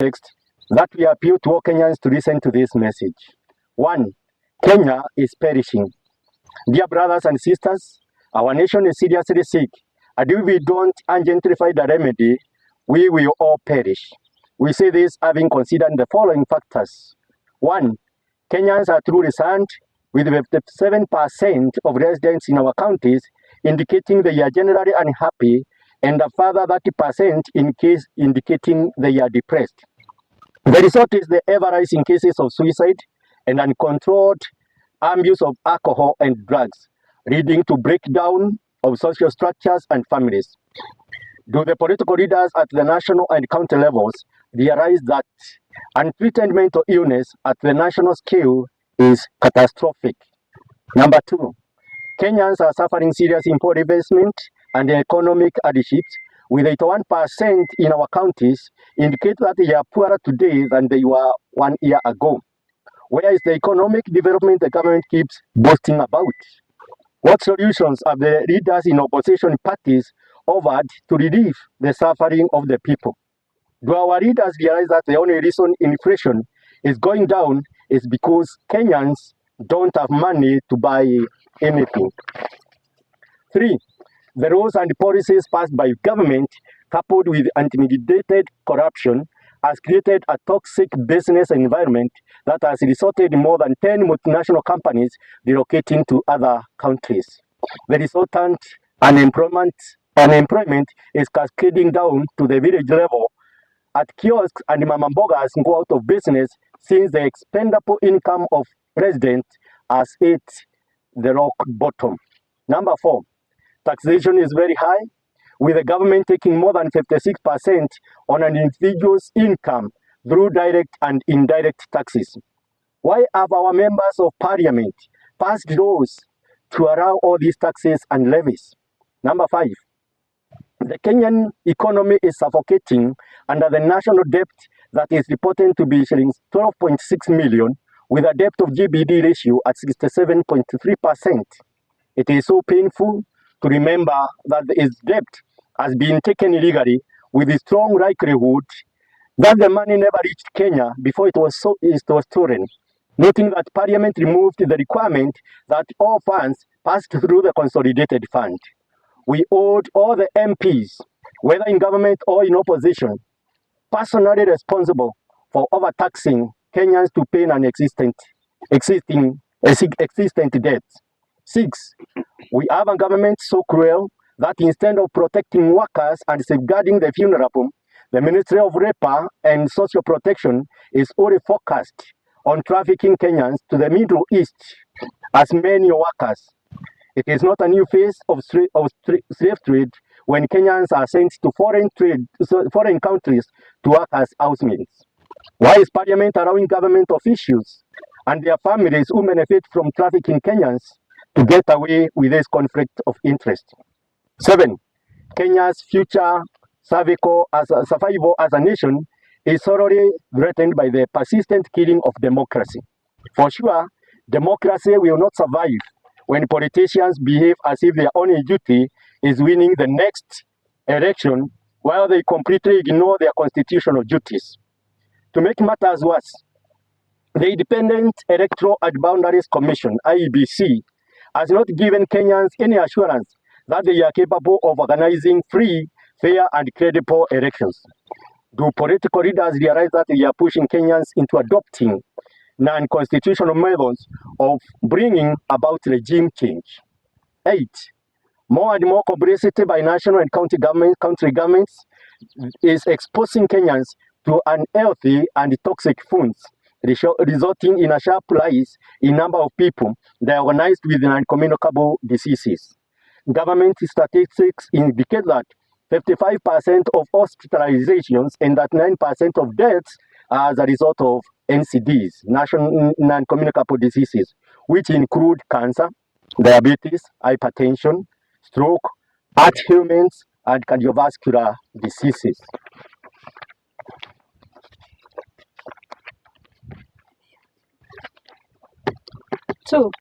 context that we appeal to all Kenyans to listen to this message. 1. Kenya is perishing. Dear brothers and sisters, our nation is seriously sick, and if we don't urgently find a remedy, we will all perish. We say this having considered the following factors. 1. Kenyans are truly sad, with 57% of residents in our counties indicating they are generally unhappy, and a further 30% in case indicating they are depressed. The result is the ever-rising cases of suicide and uncontrolled abuse of alcohol and drugs, leading to breakdown of social structures and families. Do the political leaders at the national and county levels realize that untreated mental illness at the national scale is catastrophic? Number 2, Kenyans are suffering serious impoverishment and economic hardships, with 81% in our counties indicate that they are poorer today than they were 1 year ago. Where is the economic development the government keeps boasting about? What solutions have the leaders in opposition parties offered to relieve the suffering of the people? Do our leaders realize that the only reason inflation is going down is because Kenyans don't have money to buy anything? 3. The rules and policies passed by government, coupled with intimidated corruption, has created a toxic business environment that has resulted in more than 10 multinational companies relocating to other countries. The resultant unemployment is cascading down to the village level, at kiosks and mama mbogas go out of business since the expendable income of residents has hit the rock bottom. Number 4, taxation is very high, with the government taking more than 56% on an individual's income through direct and indirect taxes. Why have our members of parliament passed laws to allow all these taxes and levies? Number 5, the Kenyan economy is suffocating under the national debt that is reported to be shillings 12.6 million, with a debt of GBD ratio at 67.3%. It is so painful to remember that his debt has been taken illegally, with a strong likelihood that the money never reached Kenya before it was stolen. Noting that Parliament removed the requirement that all funds passed through the consolidated fund. We owed all the MPs, whether in government or in opposition, personally responsible for overtaxing Kenyans to pay an existing debt. 6, we have a government so cruel that instead of protecting workers and safeguarding the vulnerable, the Ministry of Labor and Social Protection is only focused on trafficking Kenyans to the Middle East as many workers. It is not a new phase of slave trade when Kenyans are sent to foreign countries to work as housemaids. Why is Parliament allowing government officials and their families who benefit from trafficking Kenyans to get away with this conflict of interest? 7, Kenya's future survival as a nation is thoroughly threatened by the persistent killing of democracy. For sure, democracy will not survive when politicians behave as if their only duty is winning the next election while they completely ignore their constitutional duties. To make matters worse, the Independent Electoral and Boundaries Commission, IEBC, has not given Kenyans any assurance that they are capable of organizing free, fair, and credible elections. Do political leaders realize that they are pushing Kenyans into adopting non-constitutional methods of bringing about regime change? 8, more and more complicity by national and country governments is exposing Kenyans to unhealthy and toxic funds, resulting in a sharp rise in number of people diagnosed with non-communicable diseases. Government statistics indicate that 55% of hospitalizations and that 9% of deaths are as a result of NCDs, national non-communicable diseases, which include cancer, diabetes, hypertension, stroke, heart ailments, and cardiovascular diseases. So,